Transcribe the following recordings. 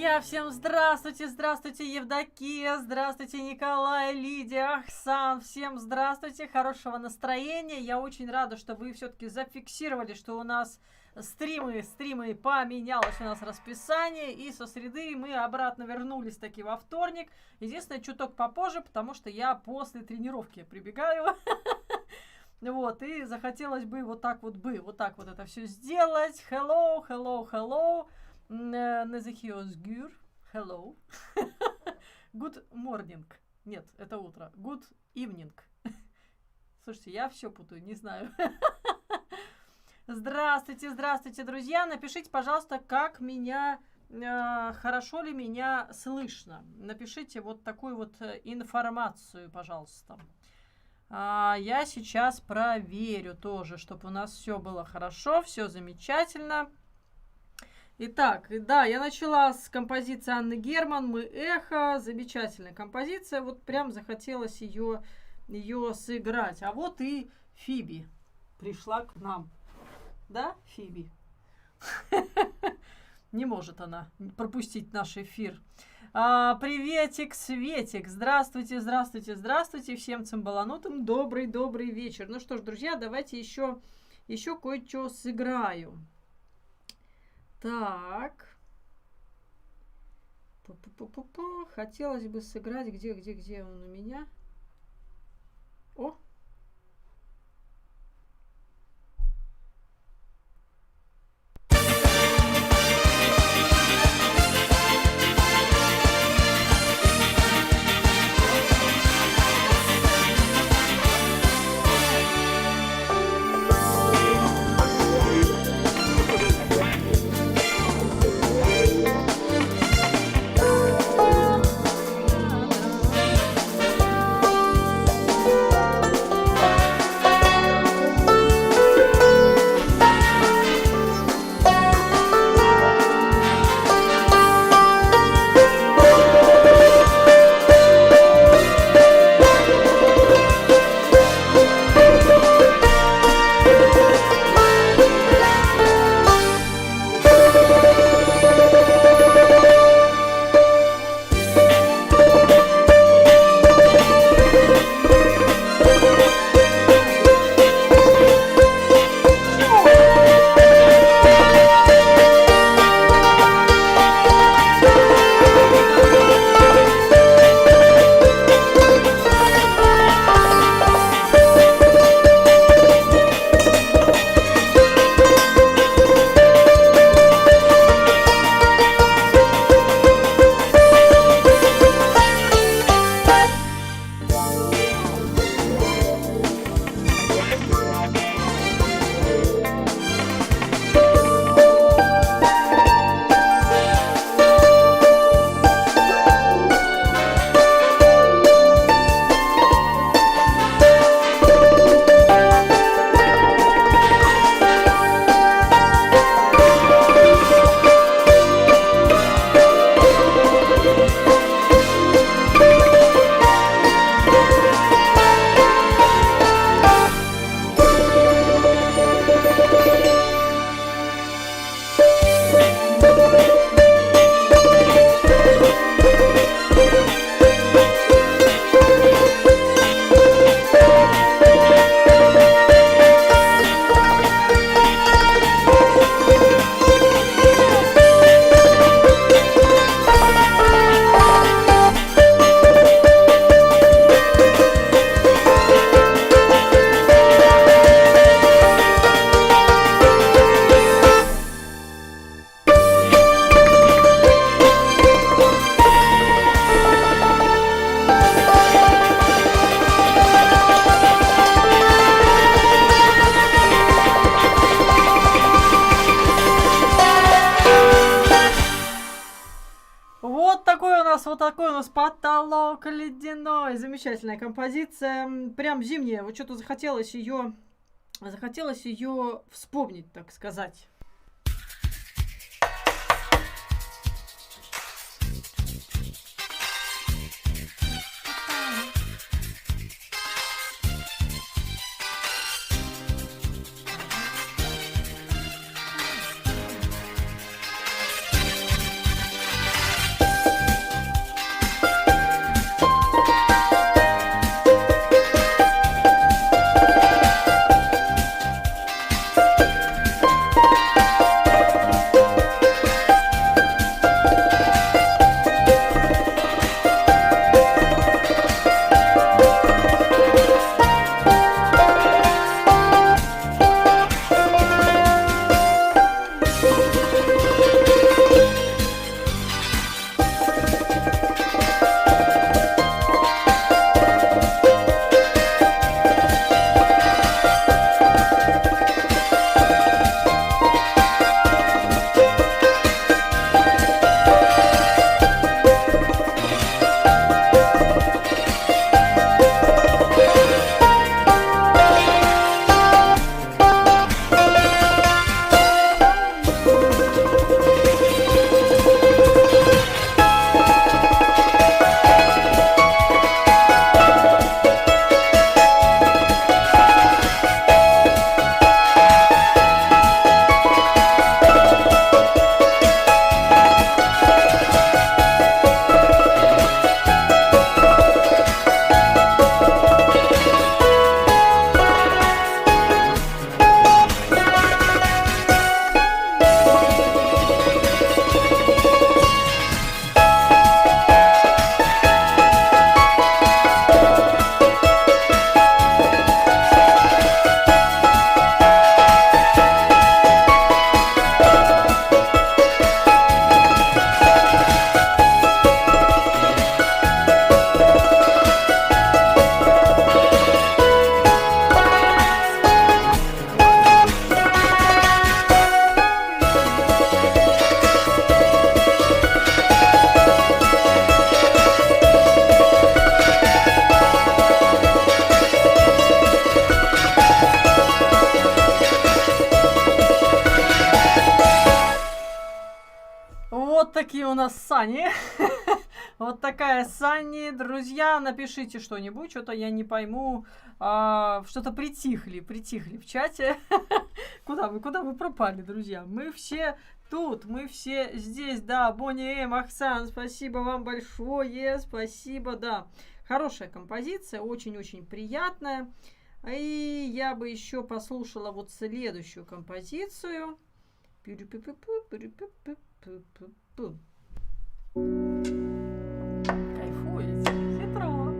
друзья, всем здравствуйте, здравствуйте, Евдокия, здравствуйте, Николай, Лидия, Ахсан, всем здравствуйте, хорошего настроения. Я очень рада, что вы все-таки зафиксировали, что у нас стримы поменялось у нас расписание, и со среды мы обратно вернулись таки во вторник. Единственное, чуток попозже, потому что я после тренировки прибегаю. Вот, и захотелось бы вот так вот это все сделать. Hello. Nezahiyozgur. Hello. Good morning. Нет, это утро. Good evening. Слушайте, я все путаю, не знаю. Здравствуйте, друзья. Напишите, пожалуйста, как меня, хорошо ли меня слышно. Напишите вот такую вот информацию, пожалуйста. Я сейчас проверю тоже, чтобы у нас все было хорошо, все замечательно. Итак, да, я начала с композиции Анны Герман «Мы эхо». Замечательная композиция. Вот прям захотелось ее сыграть. А вот и Фиби пришла к нам. Да, Фиби? Не может она пропустить наш эфир. Приветик, Светик. Здравствуйте всем цимбаланутым. Добрый вечер. Ну что ж, друзья, давайте еще кое-что сыграю. Так. Хотелось бы сыграть, где он у меня. О! Вот такой у нас потолок ледяной. Замечательная композиция. Прям зимняя. Вот что-то захотелось ее вспомнить, так сказать. такие у нас сани. Вот такая сани. Друзья, напишите что-нибудь, что-то я не пойму. Что-то притихли в чате. Куда вы пропали, друзья? Мы все тут, мы все здесь, да. Бонни Эм, Ахсан, спасибо вам большое, спасибо, да. Хорошая композиция, очень-очень приятная. И я бы еще послушала вот следующую композицию. Кайфуете? Хитро.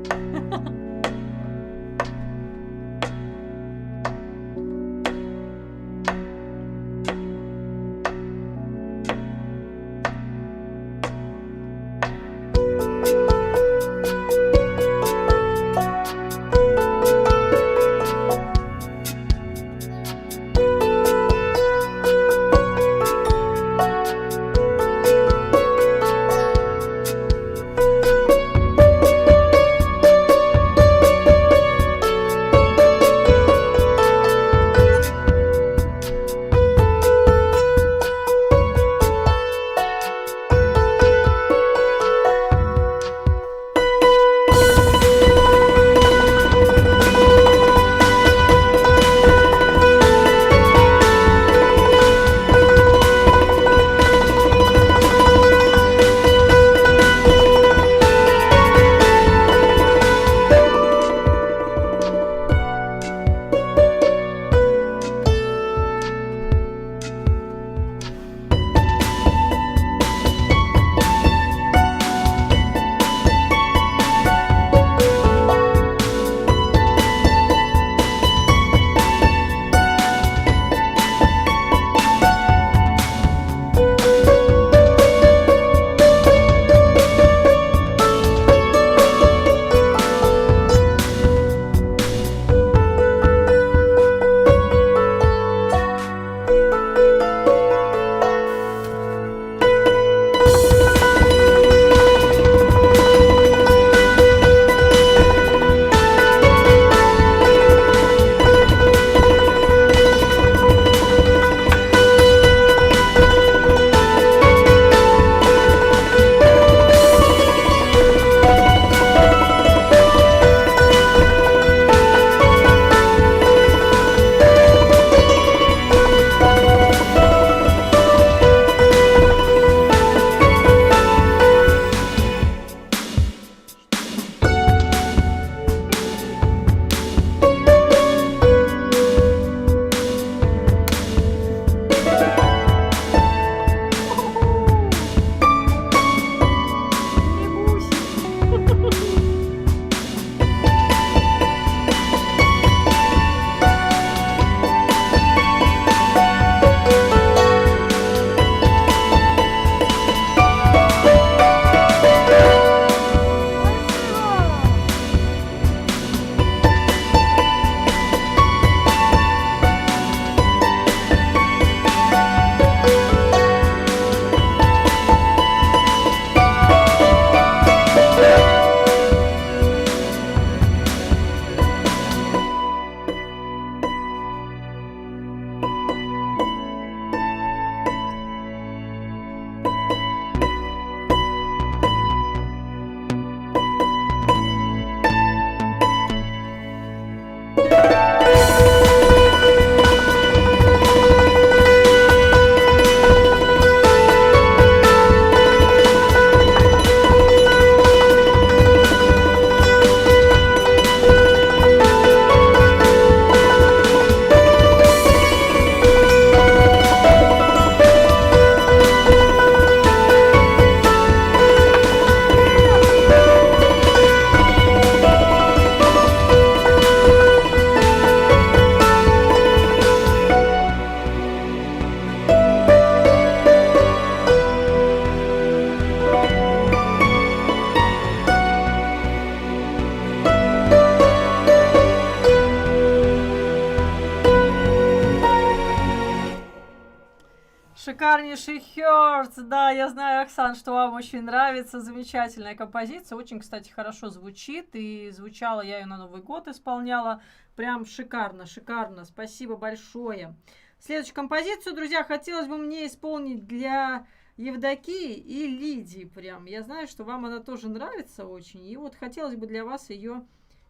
Шикарнейший Хёртс. Да, я знаю, Оксан, что вам очень нравится. Замечательная композиция. Очень, кстати, хорошо звучит. И звучала я ее на Новый год исполняла. Прям шикарно, шикарно. Спасибо большое. Следующую композицию, друзья, хотелось бы мне исполнить для Евдокии и Лидии прям. Я знаю, что вам она тоже нравится очень. И вот хотелось бы для вас ее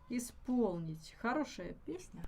исполнить. Хорошая песня.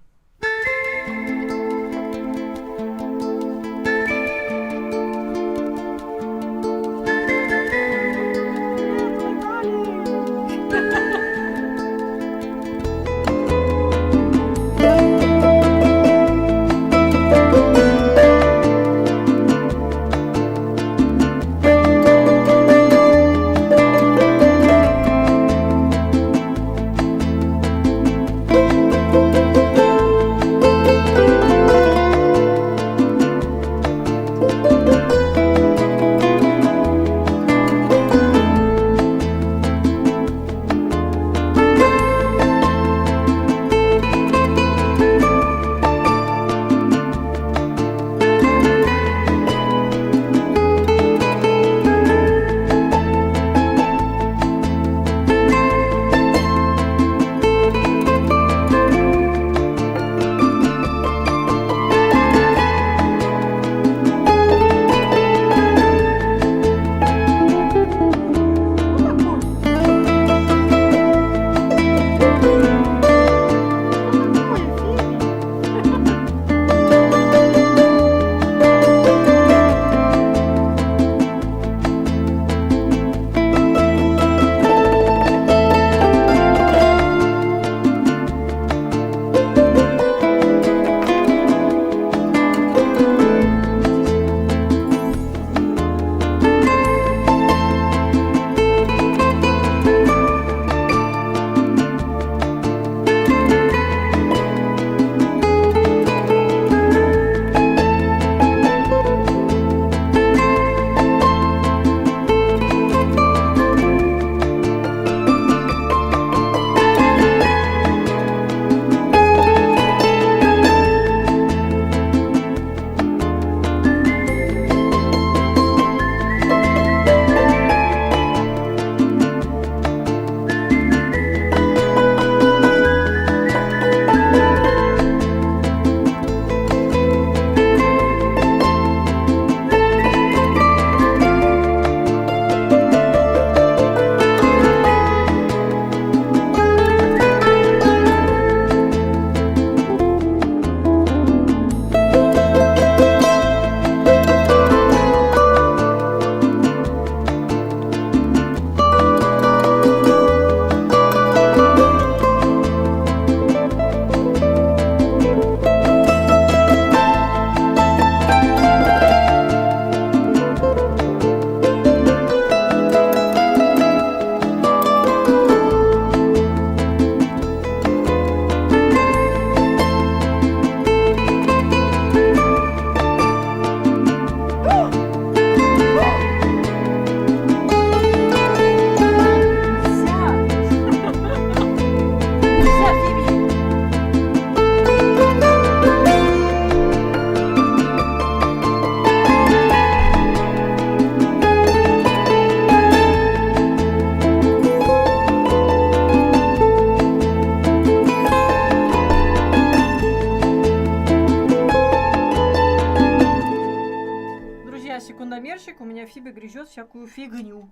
Секундомерщик, у меня Фиби грызет всякую фигню.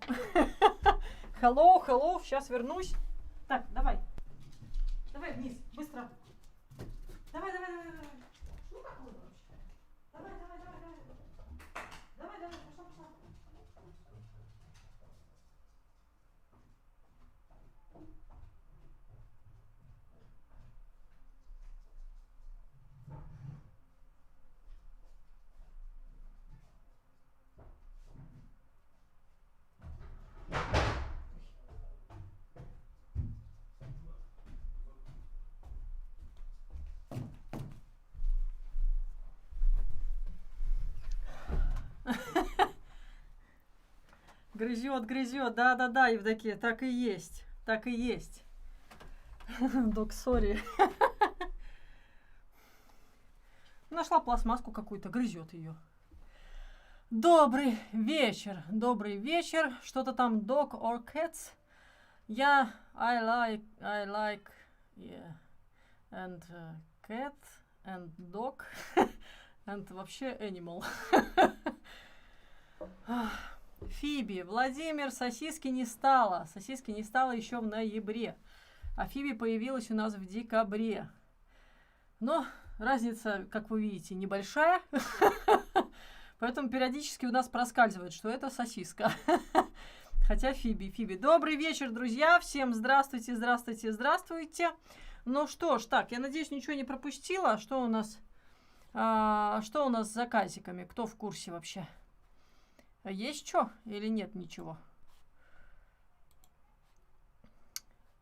Hello, hello, сейчас вернусь. Так, давай. Давай вниз, быстро. Давай, давай, давай, давай. Ну какой вообще? Давай, давай, давай, давай. Давай, давай, пошла, пошла. Грызет, грызет, да-да-да, Евдокия, так и есть, так и есть. Док, сори. Нашла пластмасску какую-то, грызет ее. Добрый вечер. Что-то там dog or cats? Yeah, I like, yeah, and cat, and dog, and вообще animal. Фиби, Владимир, сосиски не стало. Сосиски не стало еще в ноябре. А Фиби появилась у нас в декабре. Но разница, как вы видите, небольшая. Поэтому периодически у нас проскальзывает, что это сосиска. Хотя Фиби. Добрый вечер, друзья. Всем здравствуйте, здравствуйте, здравствуйте. Ну что ж, так, я надеюсь, ничего не пропустила. Что у нас с заказиками? Кто в курсе вообще? Есть что или нет ничего?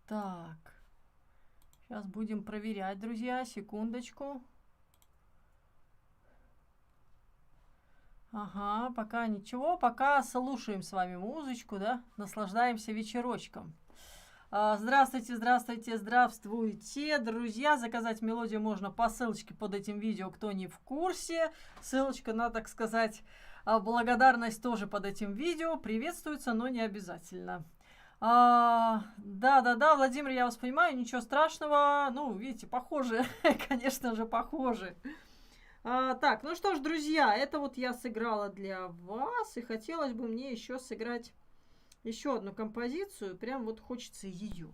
Так. Сейчас будем проверять, друзья. Секундочку. Ага, пока ничего. Пока слушаем с вами музычку, да? Наслаждаемся вечерочком. Здравствуйте, здравствуйте, здравствуйте, друзья. Заказать мелодию можно по ссылочке под этим видео, кто не в курсе. Ссылочка на, так сказать, благодарность тоже под этим видео. Приветствуется, но не обязательно. Да, Владимир, я вас понимаю, ничего страшного. Ну, видите, похожи, конечно же, похожи. Так, ну что ж, друзья, это вот я сыграла для вас. И хотелось бы мне еще сыграть еще одну композицию. Прям вот хочется ее.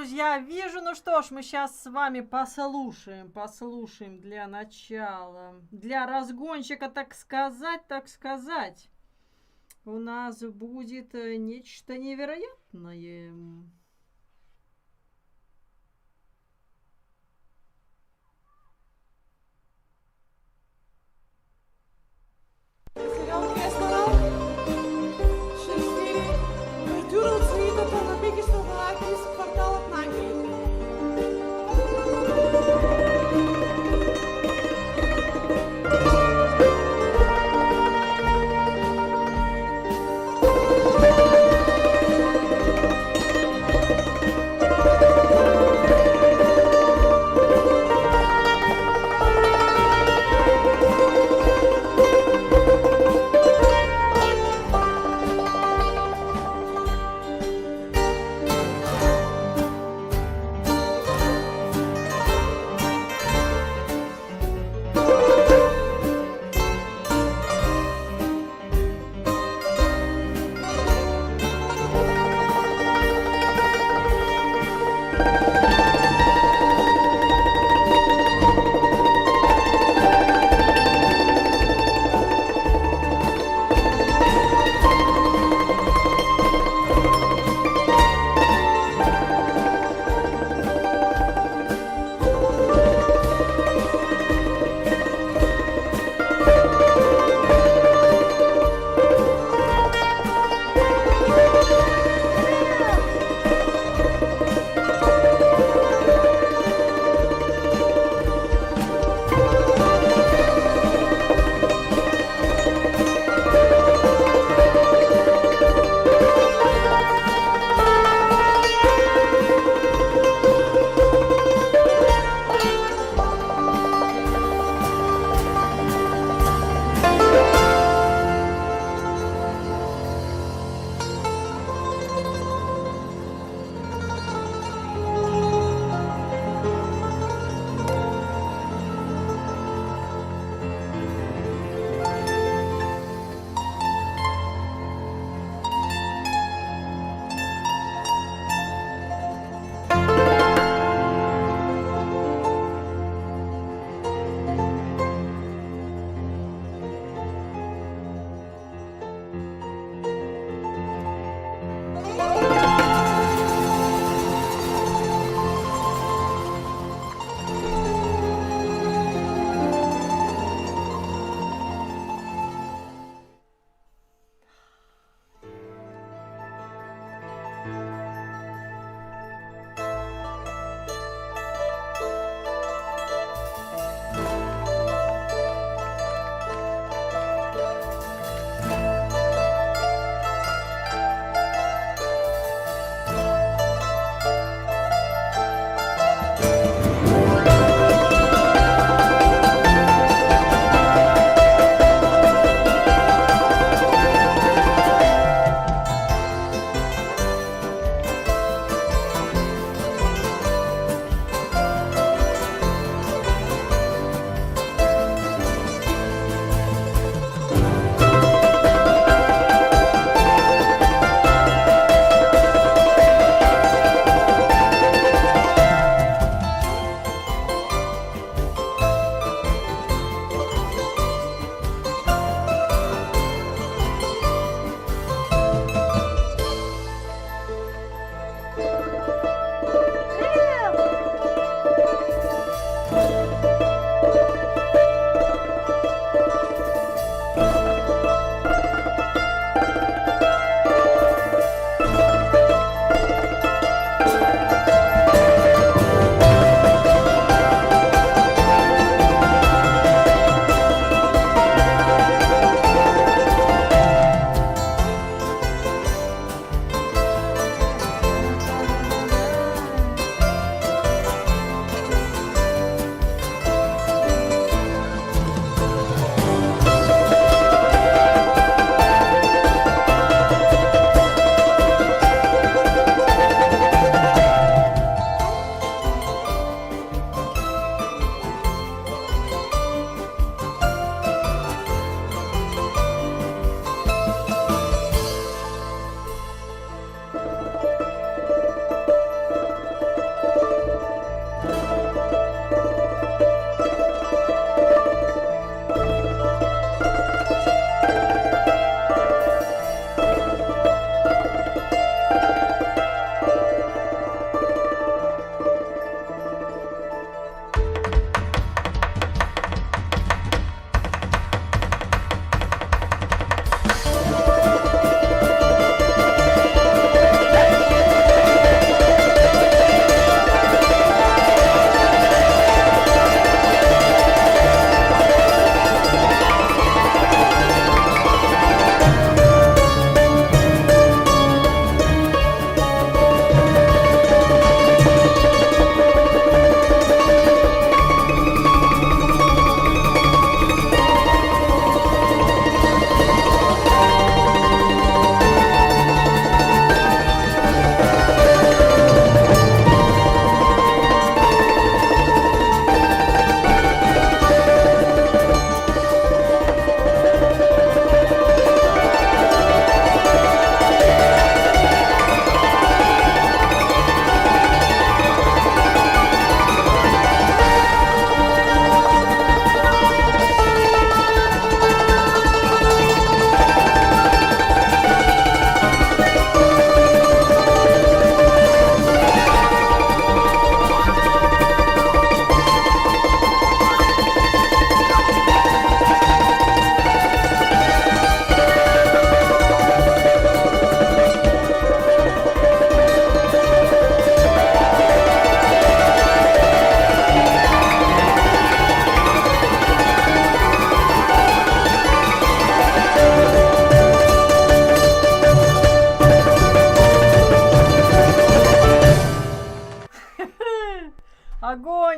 друзья, вижу. Ну что ж, мы сейчас с вами послушаем для начала, для разгончика, так сказать. У нас будет нечто невероятное. Сериал «Ресторан» 6 Артюр оценит на бегистого из квартала Пнаки.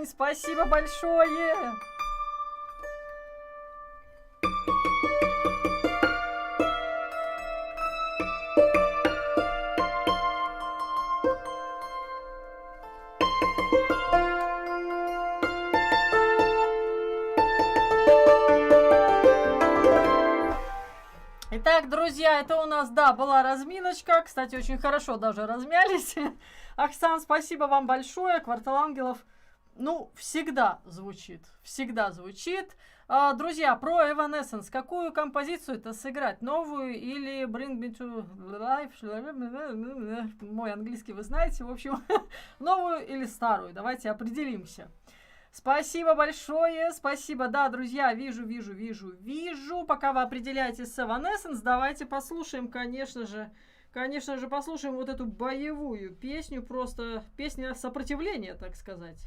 Сонь, спасибо большое. Итак, друзья, это у нас, да, была разминочка. Кстати, очень хорошо даже размялись. Оксан, спасибо вам большое. Квартал ангелов, ну, всегда звучит. Всегда звучит. Друзья, про Evanescence. Какую композицию-то сыграть? Новую или Bring Me to Life? Мой английский вы знаете. В общем, новую или старую? Давайте определимся. Спасибо большое, спасибо. Да, друзья, вижу. Пока вы определяетесь с Evanescence, давайте послушаем, конечно же, послушаем вот эту боевую песню, просто песня сопротивления, так сказать.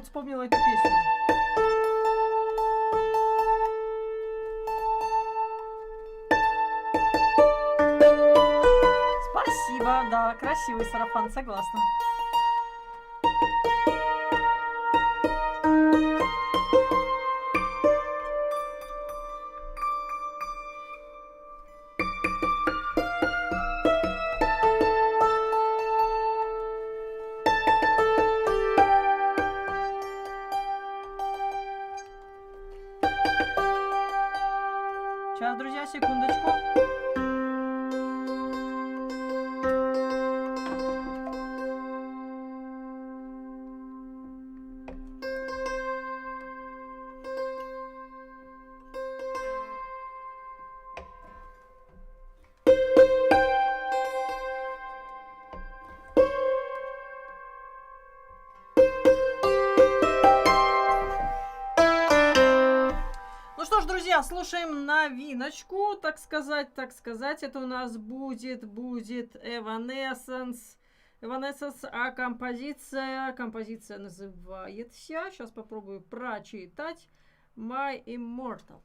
вот вспомнила эту песню. Спасибо, да, красивый сарафан, согласна. Сейчас, друзья, секундочку. Ну что ж, друзья, слушаем новиночку, так сказать. Это у нас будет Evanescence. Evanescence, а композиция называется, сейчас попробую прочитать, My Immortal.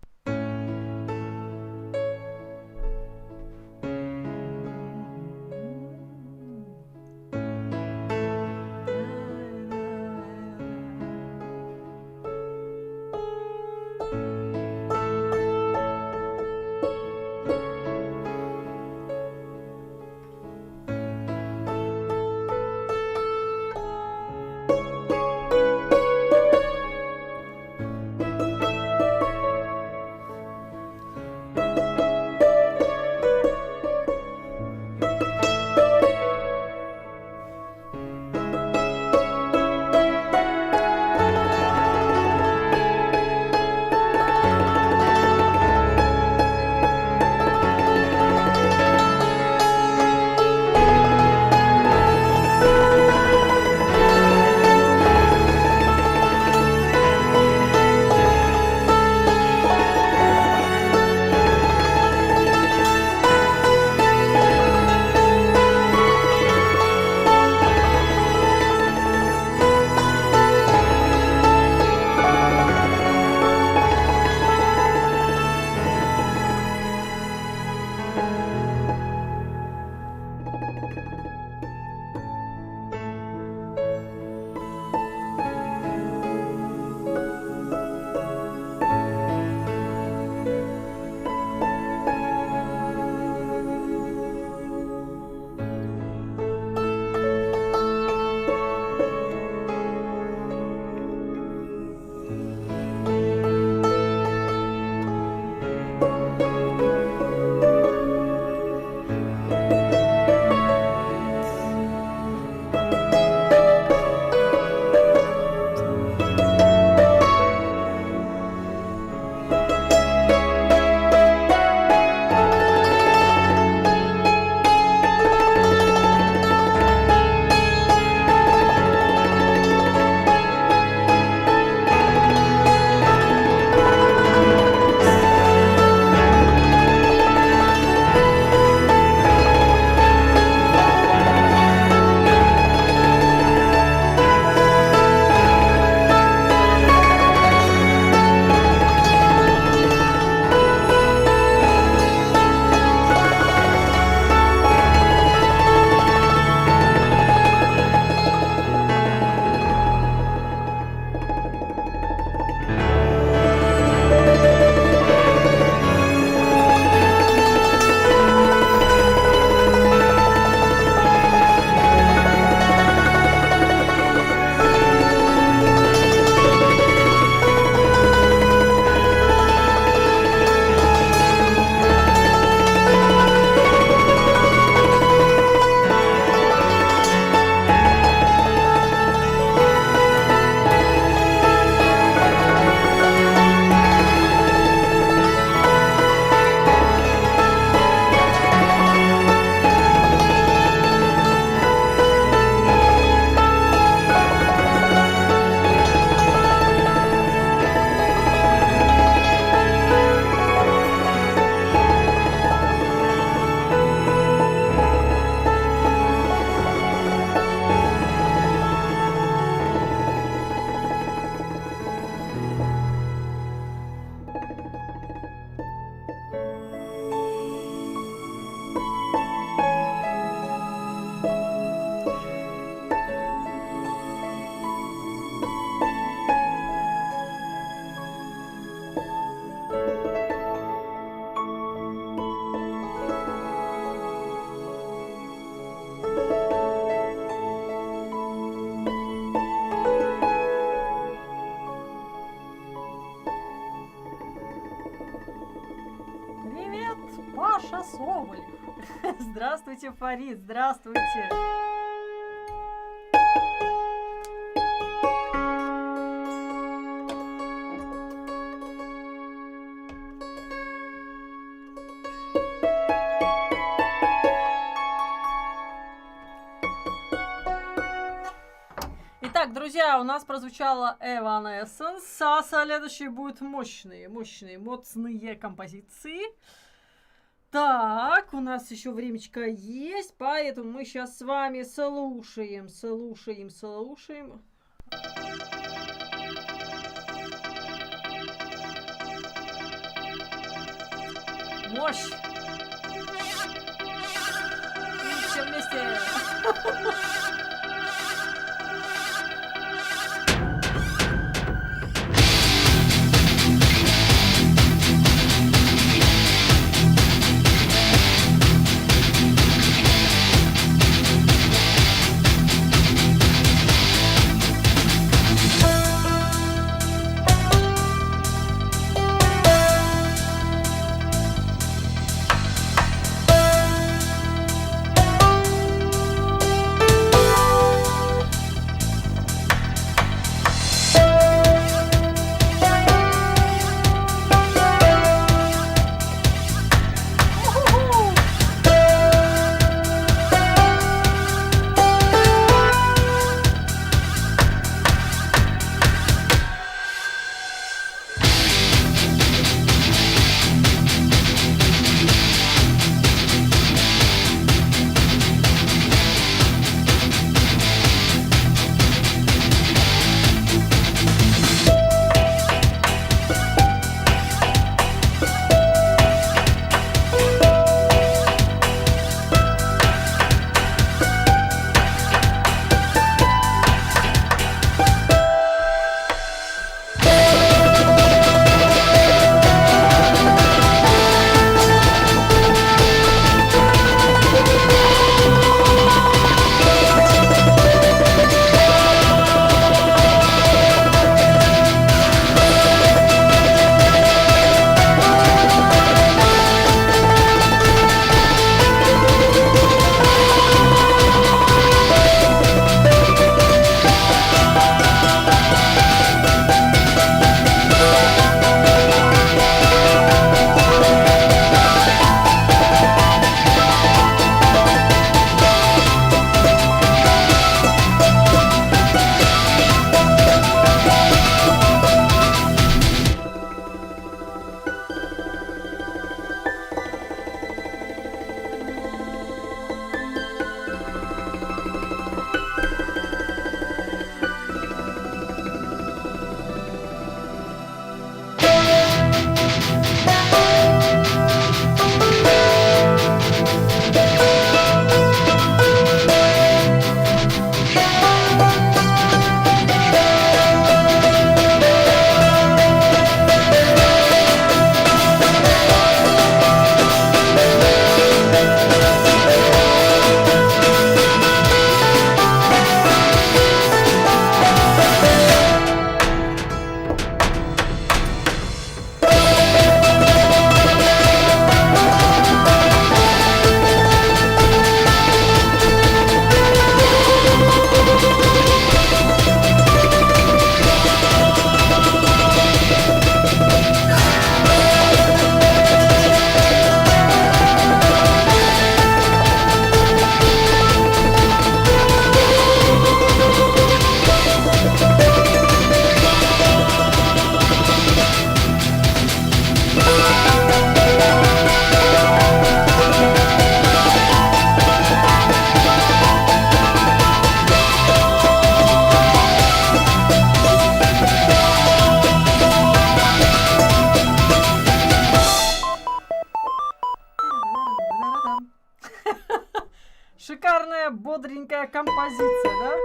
Паша Соболев. Здравствуйте, Фарид, здравствуйте. Итак, друзья, у нас прозвучала Evanescence, а следующие будут мощные, моцные композиции. Так, у нас еще времечко есть, поэтому мы сейчас с вами слушаем. Мощь! И все вместе! Шикарная, бодренькая композиция, да?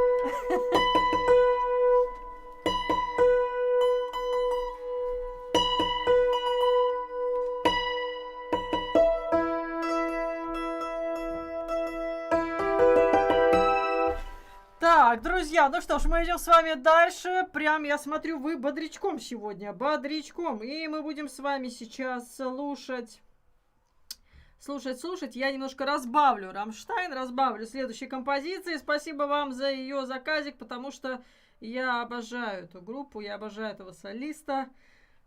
Так, друзья, ну что ж, мы идем с вами дальше. Прям, я смотрю, вы бодрячком сегодня, бодрячком. И мы будем с вами сейчас слушать слушать, я немножко разбавлю Рамштайн, разбавлю следующей композицией. Спасибо вам за ее заказик, потому что я обожаю эту группу, я обожаю этого солиста.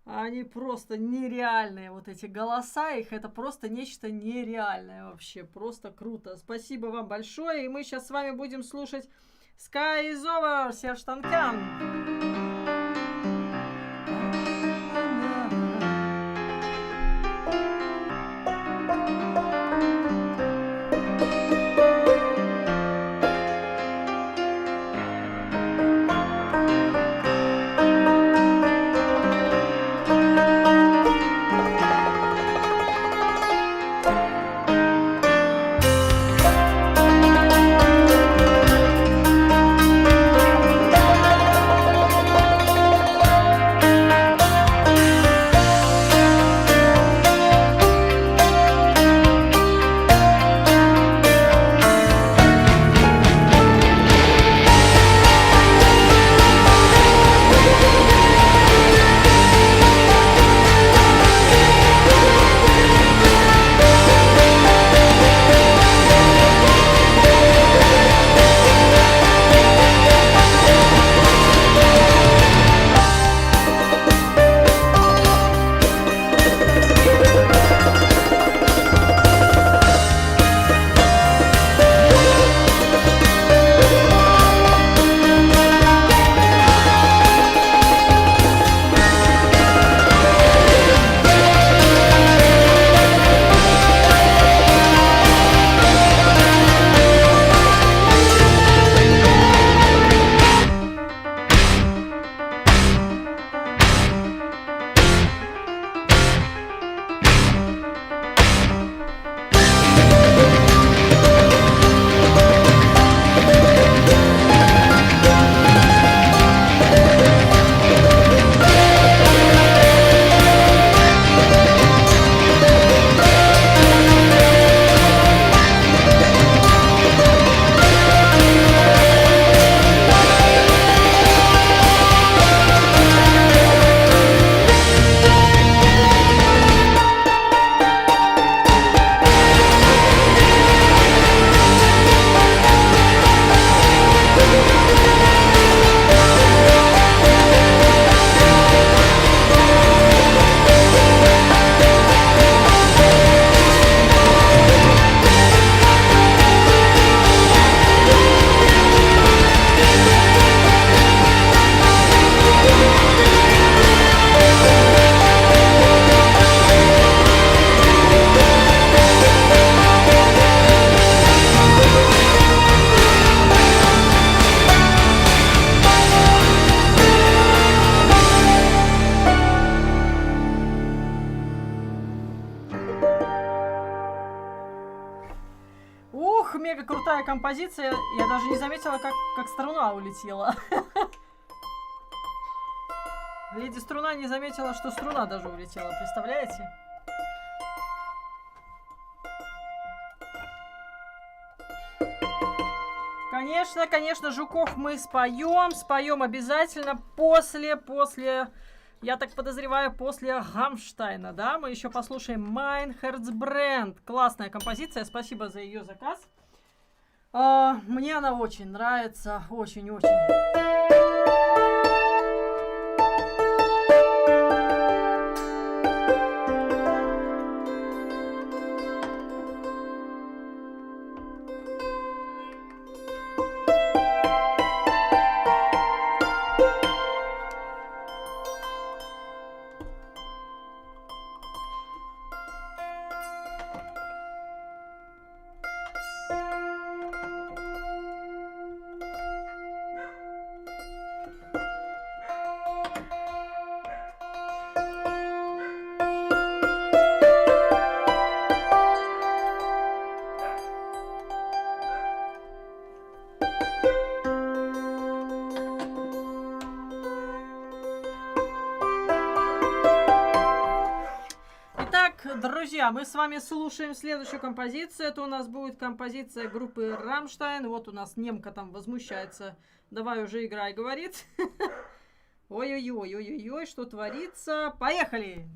Они просто нереальные, вот эти голоса их, это просто нечто нереальное вообще, просто круто. Спасибо вам большое, и мы сейчас с вами будем слушать Sky is Over, Серж Танкян. Ух, мега крутая композиция. Я даже не заметила, как струна улетела. Леди Струна не заметила, что струна даже улетела. Представляете? Конечно, Жуков мы споем обязательно после, я так подозреваю, после Рамштайна, да? Мы еще послушаем Mein Herzbrand. Классная композиция, спасибо за ее заказ. Мне она очень нравится, очень-очень. Друзья, мы с вами слушаем следующую композицию. Это у нас будет композиция группы Рамштайн. Вот у нас немка там возмущается. Давай уже играй, говорит. Ой-ой-ой, что творится? Поехали!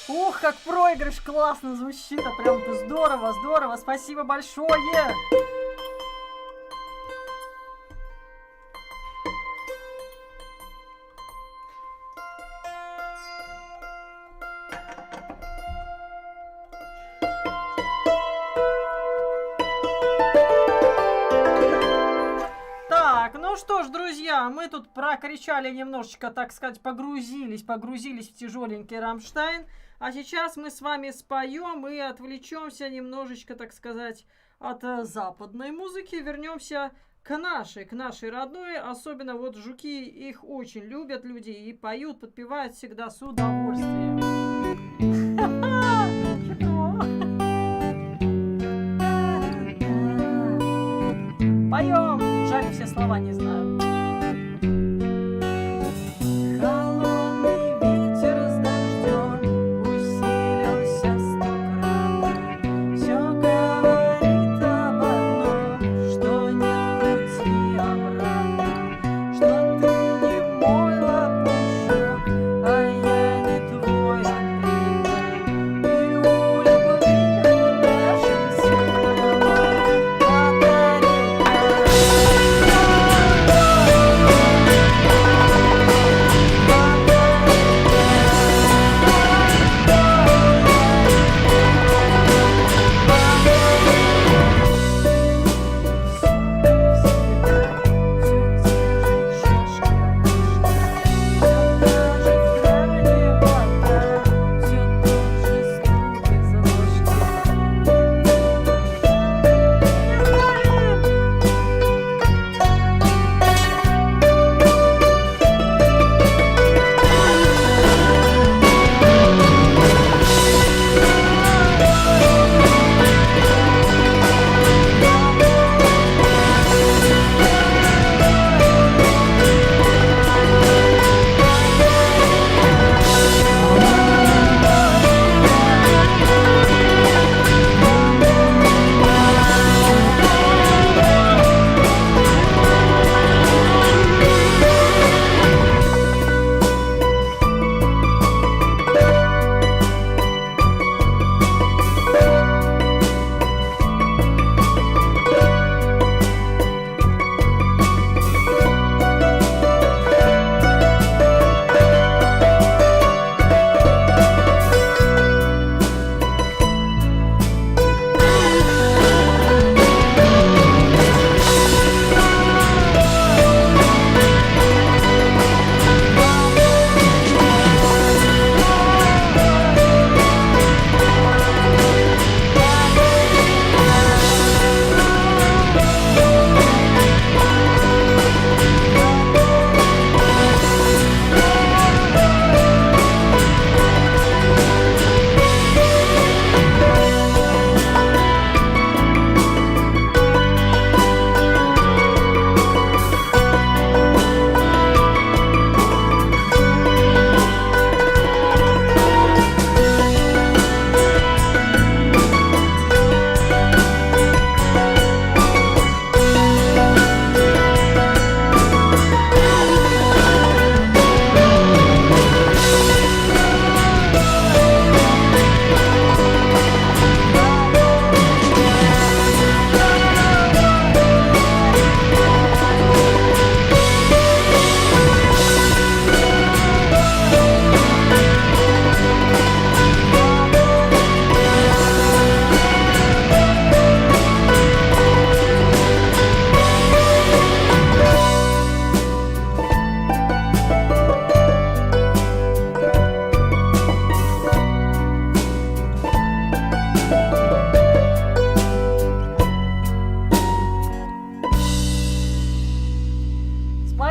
Ух, как проигрыш классно звучит, а прям здорово, здорово, спасибо большое! Так, ну что ж, друзья, мы тут прокричали немножечко, так сказать, погрузились в тяжеленький Рамштайн. А сейчас мы с вами споем и отвлечемся немножечко, так сказать, от западной музыки. Вернемся к нашей родной. Особенно вот жуки, их очень любят люди и поют, подпевают всегда с удовольствием. Поем! Жаль, все слова не знаю.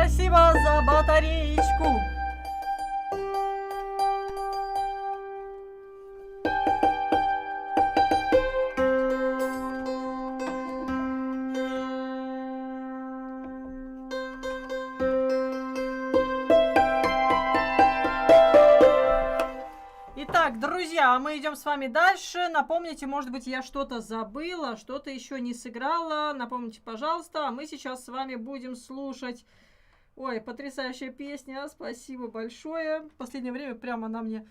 спасибо за батареечку. Итак, друзья, мы идем с вами дальше. Напомните, может быть, я что-то забыла, что-то еще не сыграла. Напомните, пожалуйста. А мы сейчас с вами будем слушать... Ой, потрясающая песня. Спасибо большое. В последнее время прямо она мне,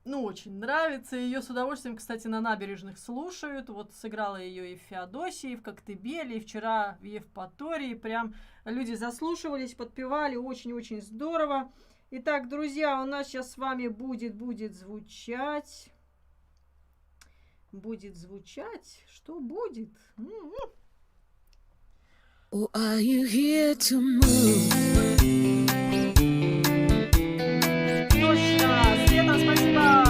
ну, очень нравится. Ее с удовольствием, кстати, на набережных слушают. Вот сыграла ее и в Феодосии, и в Коктебеле, и вчера в Евпатории. Прям люди заслушивались, подпевали. Очень-очень здорово. Итак, друзья, у нас сейчас с вами будет звучать... Что будет? Or are you here to move? Точно! Света, спасибо!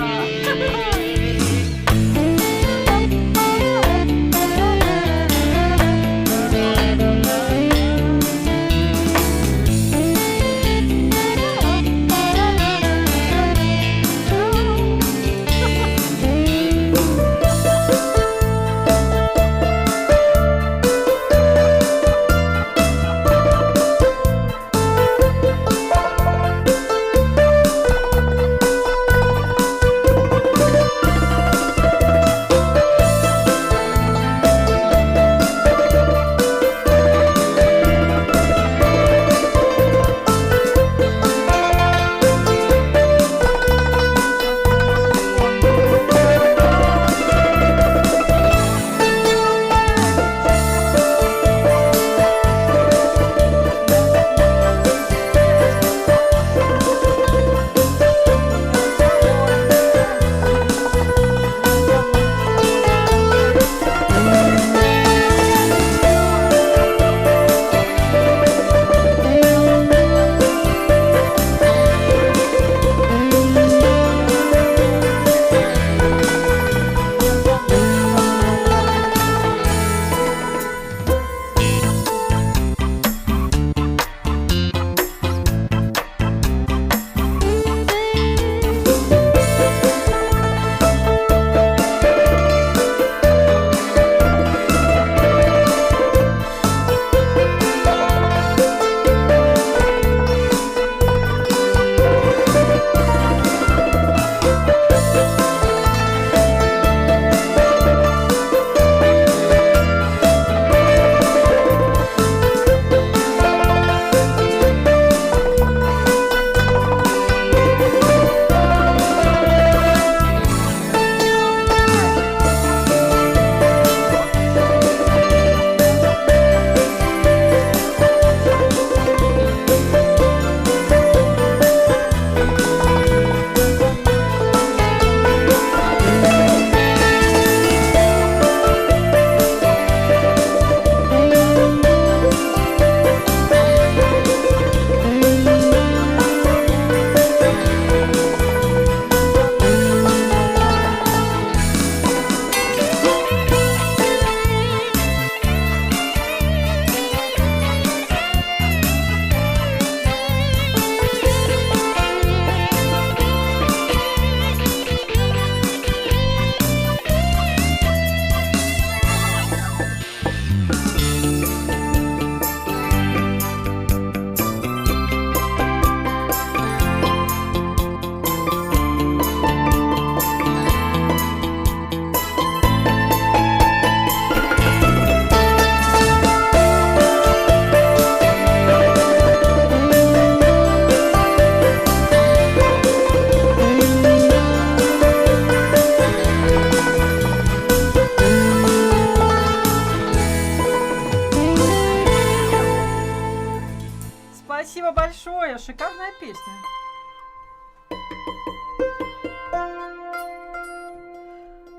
Спасибо большое, шикарная песня.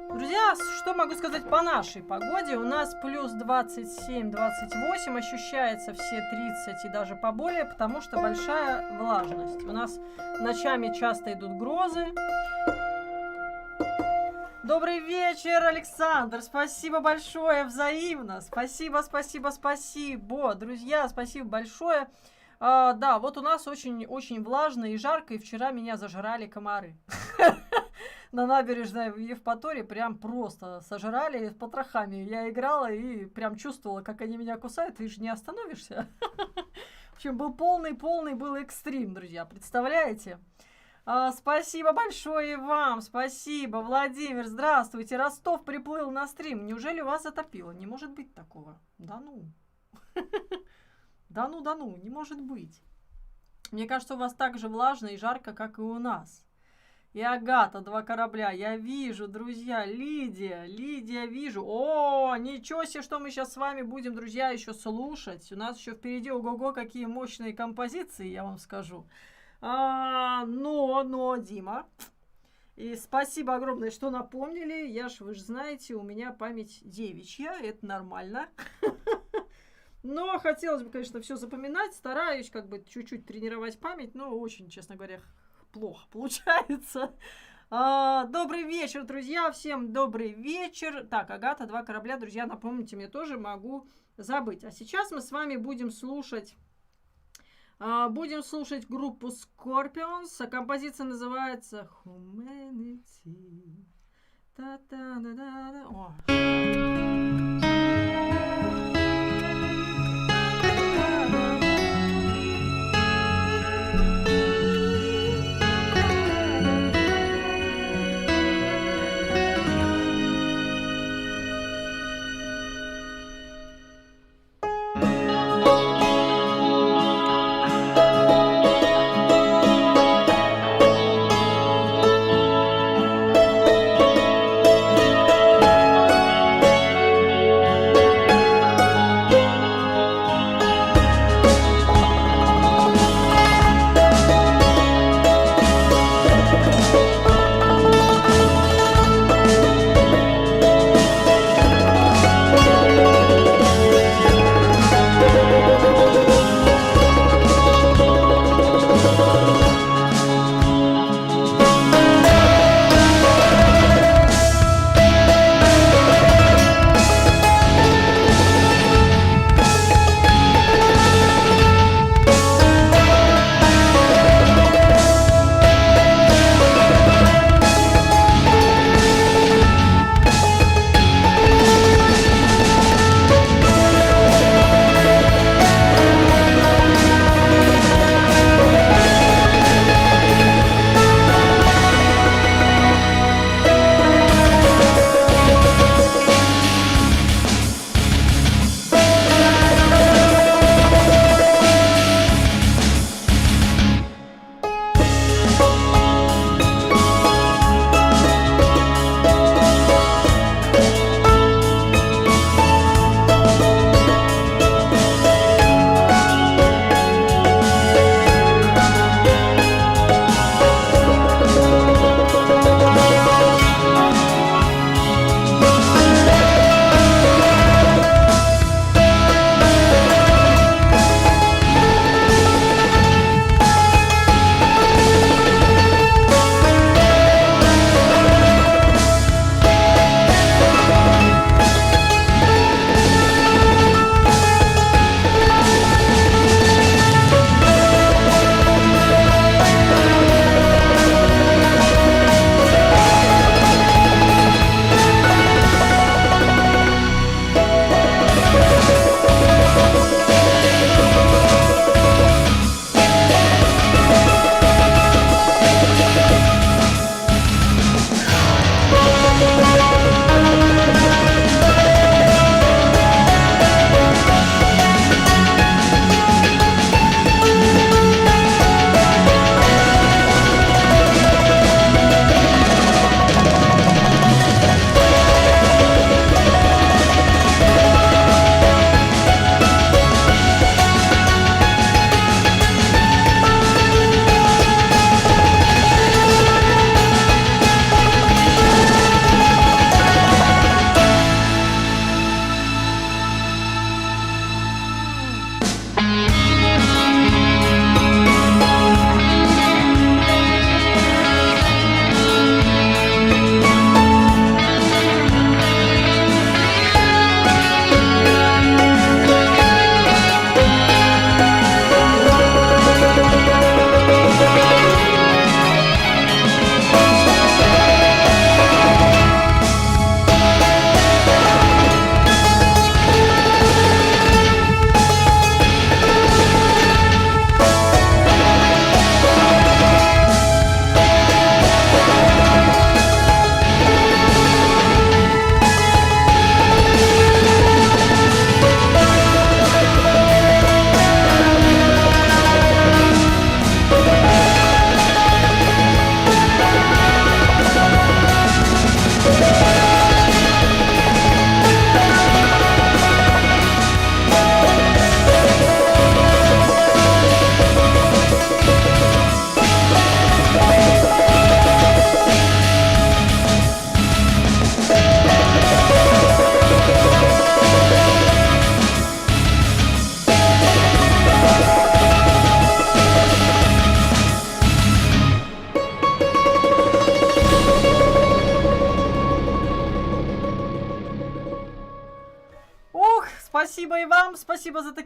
Друзья, что могу сказать по нашей погоде? У нас плюс 27-28, ощущается все 30 и даже поболее, потому что большая влажность. У нас ночами часто идут грозы. Добрый вечер, Александр, спасибо большое, взаимно, спасибо. Друзья, спасибо большое. Да, вот у нас очень влажно и жарко, и вчера меня зажрали комары. На набережной в Евпатории прям просто сожрали с потрохами. Я играла и прям чувствовала, как они меня кусают. Ты же не остановишься. В общем, был полный был экстрим, друзья. Представляете? Спасибо большое вам. Спасибо, Владимир. Здравствуйте. Ростов приплыл на стрим. Неужели вас затопило? Не может быть такого. Да ну. Да ну, не может быть. Мне кажется, у вас так же влажно и жарко, как и у нас. И Агата, 2 корабля. Я вижу, друзья. Лидия, вижу. О, ничего себе, что мы сейчас с вами будем, друзья, еще слушать. У нас еще впереди, ого-го, какие мощные композиции, я вам скажу. Но, Дима, и спасибо огромное, что напомнили. Вы же знаете, у меня память девичья, это нормально. Но хотелось бы, конечно, все запоминать. Стараюсь как бы чуть-чуть тренировать память, но очень, честно говоря, плохо получается. Добрый вечер, друзья, всем добрый вечер. Так, Агата, 2 корабля, друзья, напомните мне, тоже могу забыть. А сейчас мы с вами будем слушать группу Scorpions, а композиция называется Humanity. О.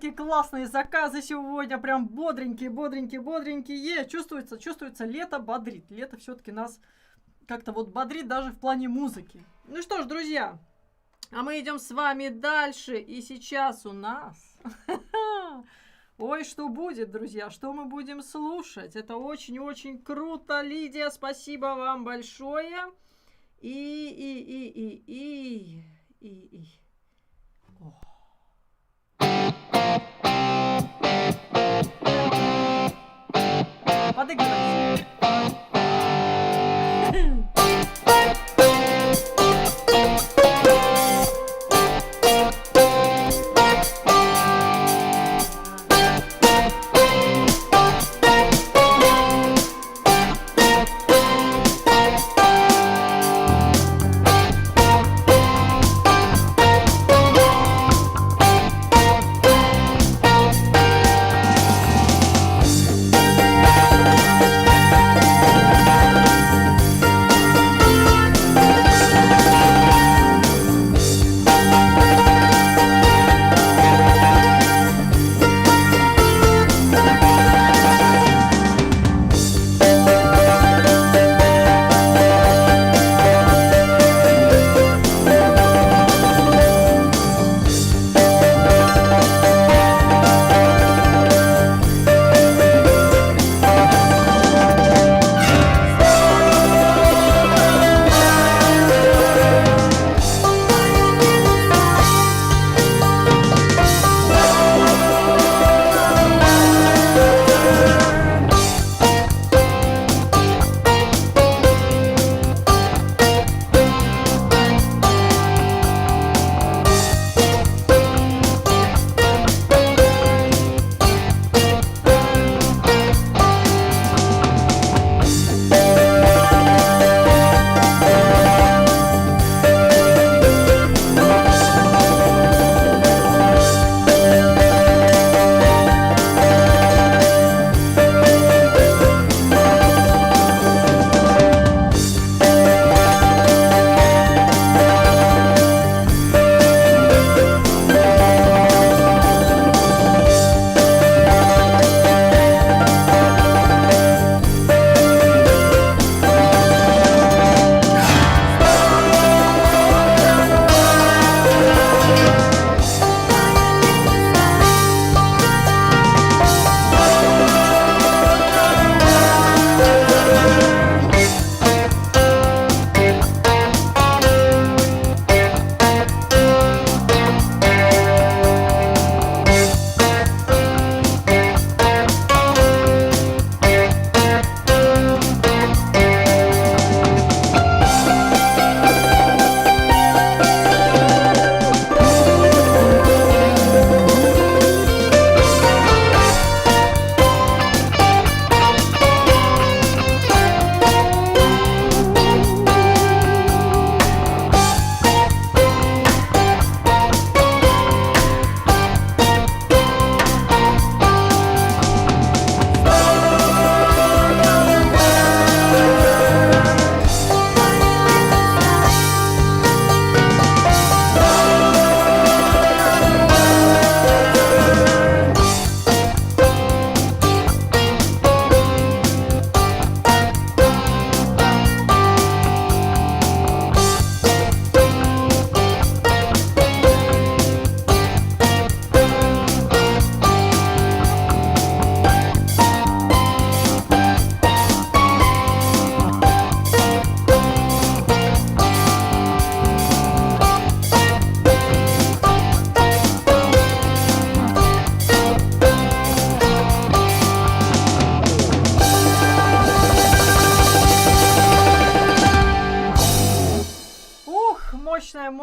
такие классные заказы сегодня, прям бодренькие, бодренькие, бодренькие. Чувствуется, лето бодрит. Лето все-таки нас как-то вот бодрит даже в плане музыки. Ну что ж, друзья, а мы идем с вами дальше. И сейчас у нас... Ой, что будет, друзья, что мы будем слушать? Это очень-очень круто, Лидия, спасибо вам большое. О. Подыгрывайте.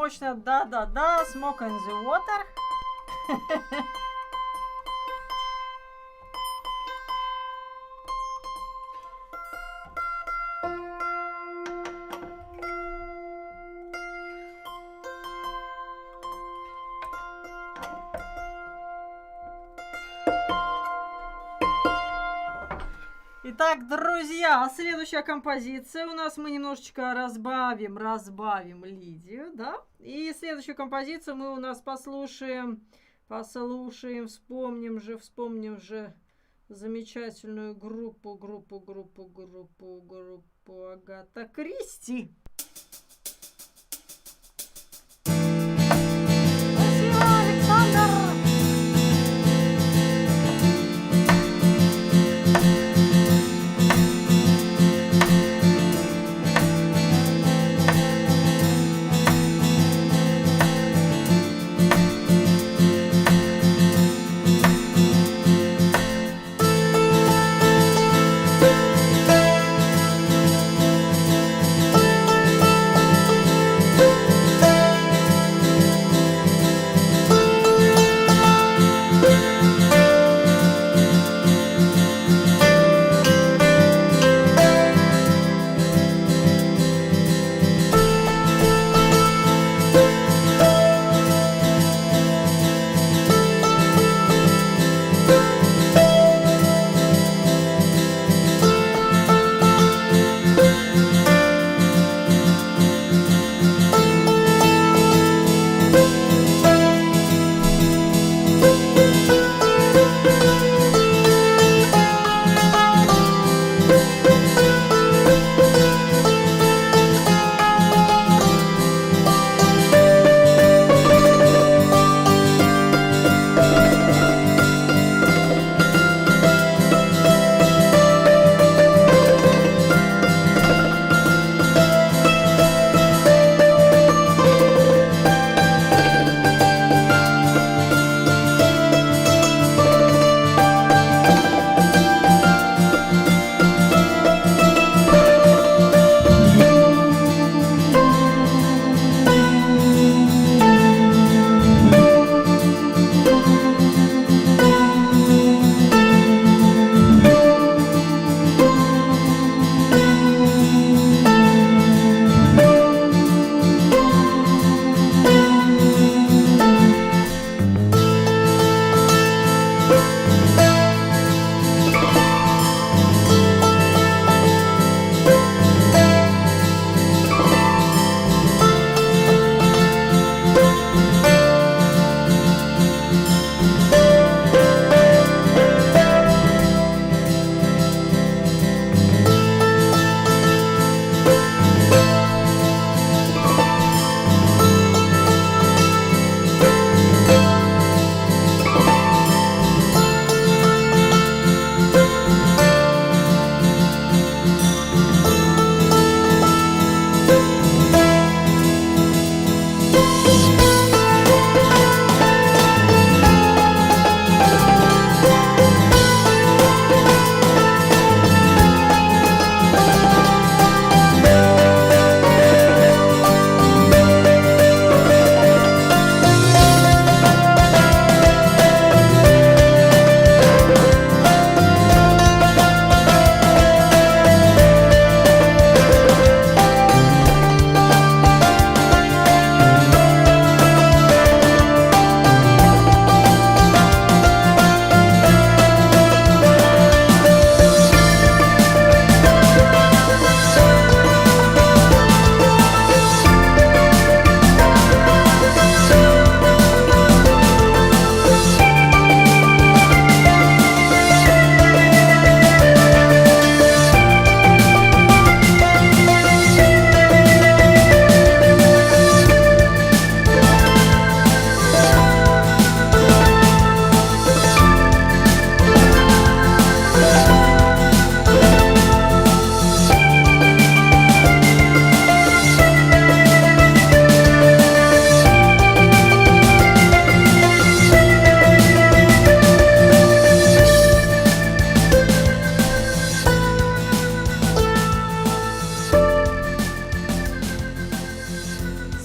мощная, да-да-да, Smoke on the Water. Итак, друзья, следующая композиция у нас, мы немножечко разбавим Лидию, да? И следующую композицию мы у нас послушаем Послушаем, вспомним же замечательную группу Агата Кристи. Спасибо, Александр!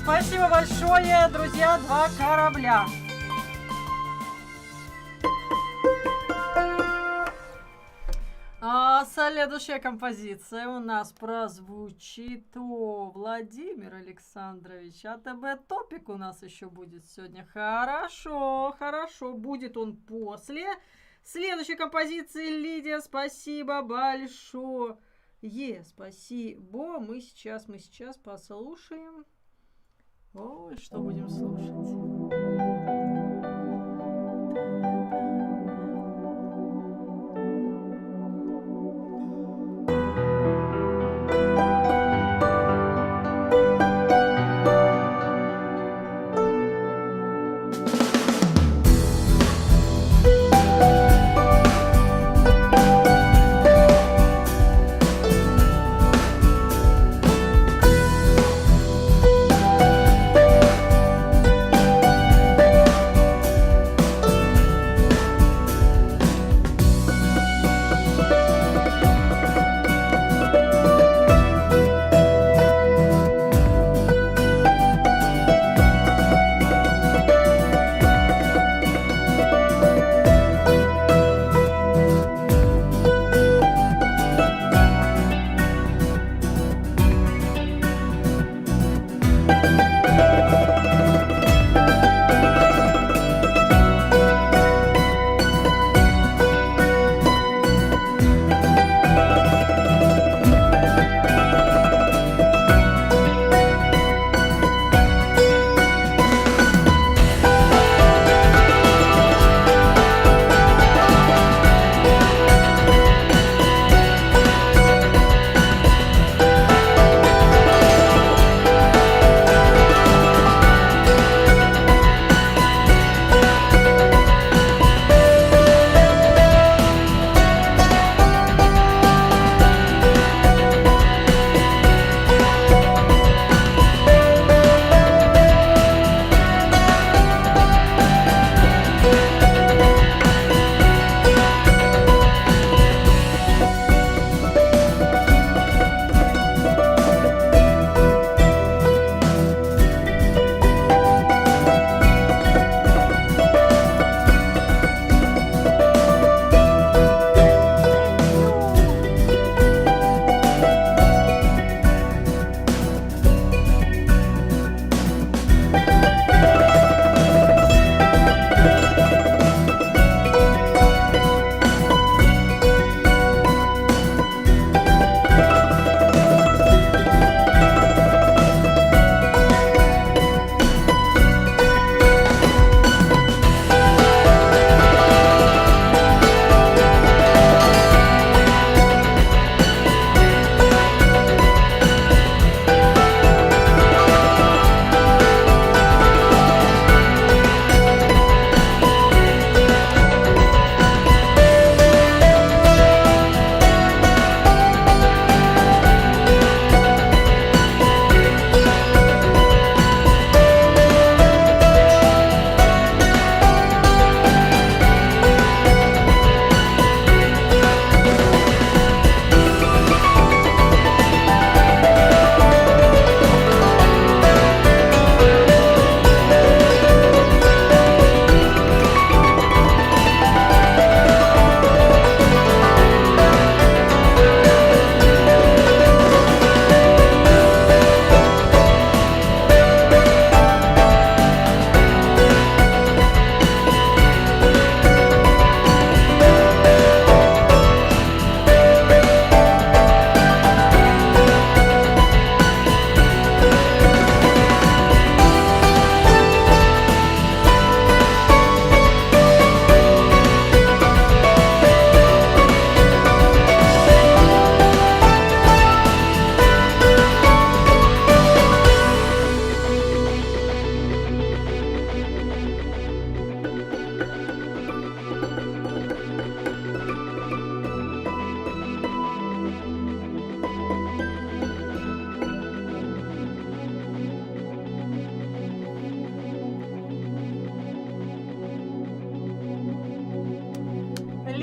Спасибо большое, друзья, два корабля. Следующая композиция у нас прозвучит. Владимир Александрович, АТБ топик у нас еще будет сегодня. Хорошо, будет он после следующей композиции. Лидия, спасибо большое. Спасибо. Мы сейчас послушаем. Ой, что будем слушать?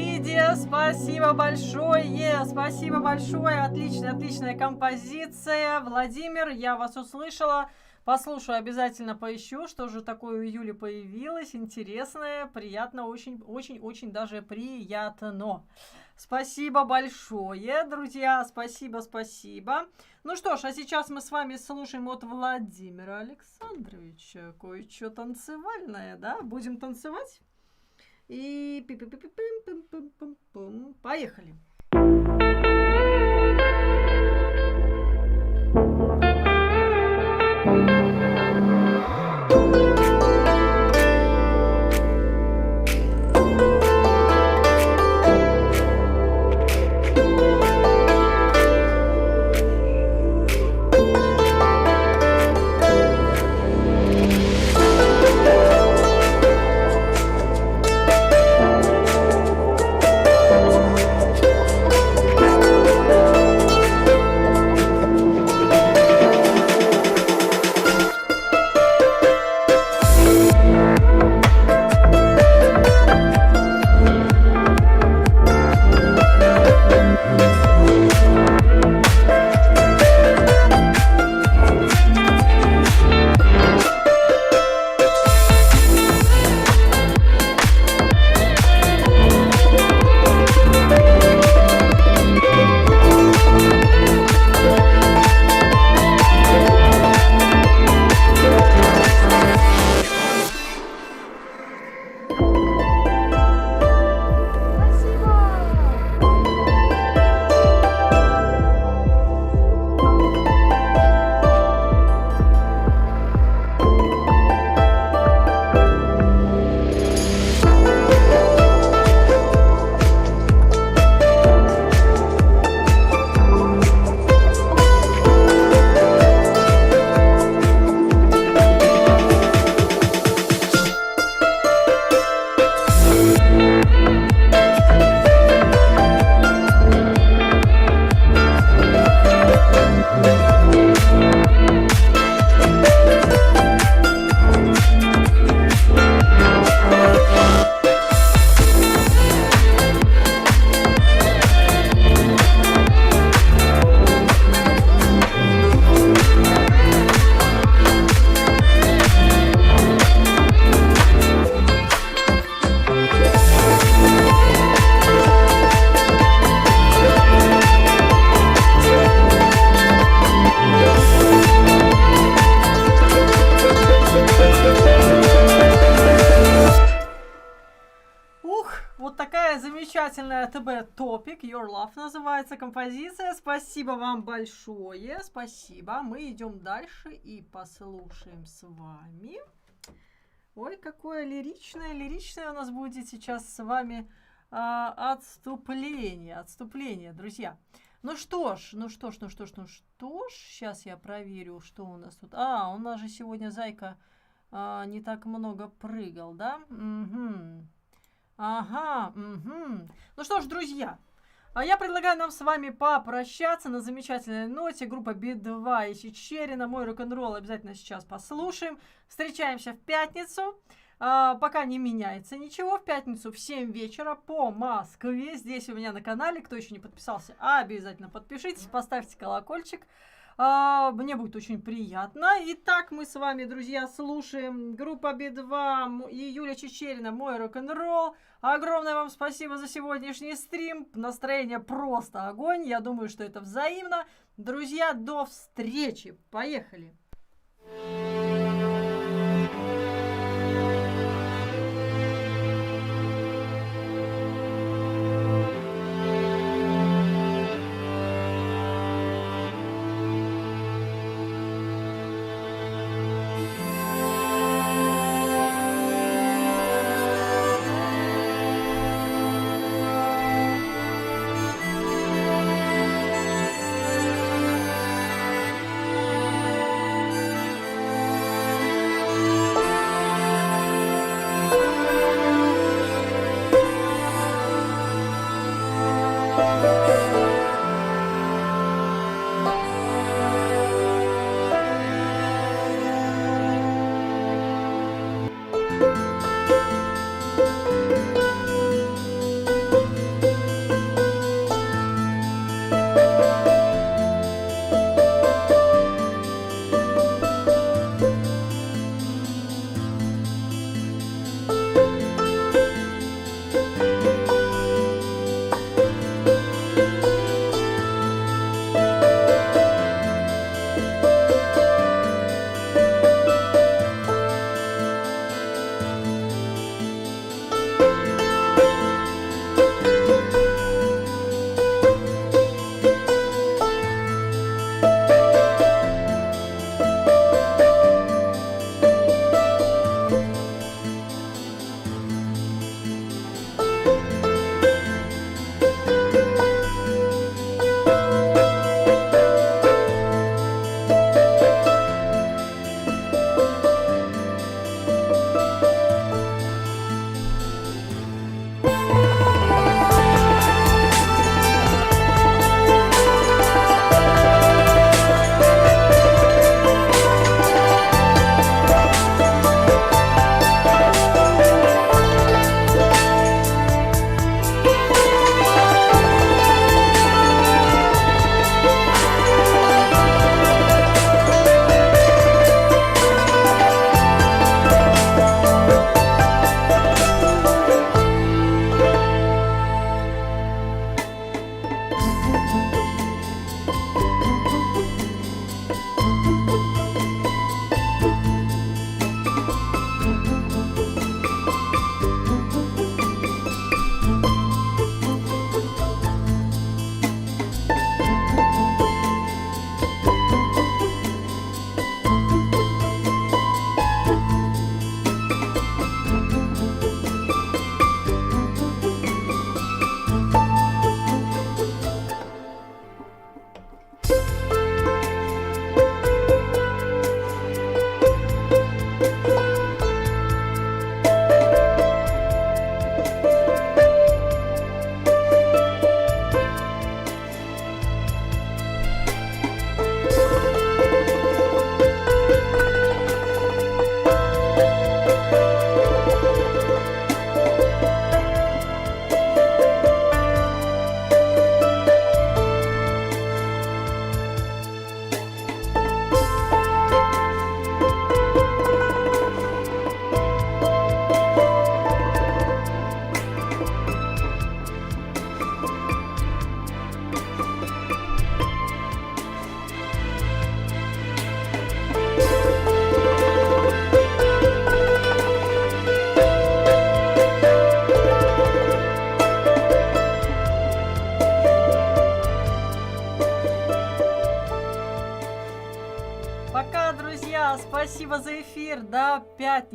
Лидия, спасибо большое, спасибо большое, отличная композиция. Владимир, я вас услышала, послушаю, обязательно поищу, что же такое у Юли появилось, интересное, приятно, очень даже приятно. Спасибо большое, друзья, спасибо. Ну что ж, а сейчас мы с вами слушаем от Владимира Александровича кое-что танцевальное, да? Будем танцевать? И поехали. Замечательная ТБ Топик, Your Love называется композиция. Спасибо вам большое, спасибо. Мы идем дальше и послушаем с вами. Ой, какое лиричное у нас будет сейчас с вами отступление, друзья. Ну что ж, сейчас я проверю, что у нас тут. У нас же сегодня Зайка не так много прыгал, да? Угу. Ага. Ну что ж, друзья, я предлагаю нам с вами попрощаться на замечательной ноте. Группа Би-2 и Чичерина, мой рок-н-ролл обязательно сейчас послушаем. Встречаемся в пятницу. Пока не меняется ничего. В пятницу в 7 вечера по Москве. Здесь у меня на канале. Кто еще не подписался, обязательно подпишитесь, поставьте колокольчик. Мне будет очень приятно. Итак, мы с вами, друзья, слушаем группа Би-2 и Юля Чичерина, мой рок-н-ролл. Огромное вам спасибо за сегодняшний стрим. Настроение просто огонь. Я думаю, что это взаимно. Друзья, до встречи. Поехали. спасибо за эфир. До пятницы.